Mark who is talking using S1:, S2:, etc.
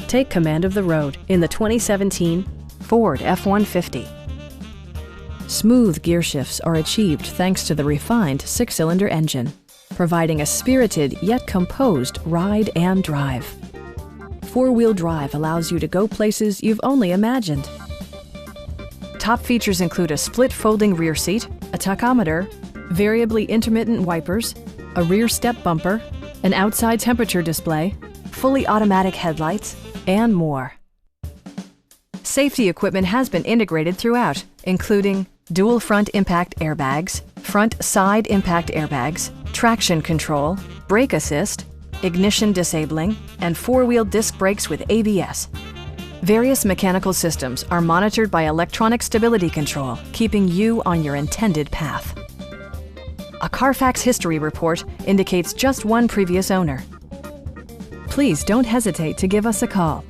S1: Take command of the road in the 2017 Ford F-150. Smooth gear shifts are achieved thanks to the refined 6-cylinder engine, providing a spirited yet composed ride and drive. 4-wheel drive allows you to go places you've only imagined. Top features include a split folding rear seat, a tachometer, variably intermittent wipers, a rear step bumper, an outside temperature display, fully automatic headlights, and more. Safety equipment has been integrated throughout, including dual front impact airbags, front side impact airbags, traction control, brake assist, ignition disabling, and 4-wheel disc brakes with ABS. Various mechanical systems are monitored by electronic stability control, keeping you on your intended path. A Carfax history report indicates just one previous owner. Please don't hesitate to give us a call.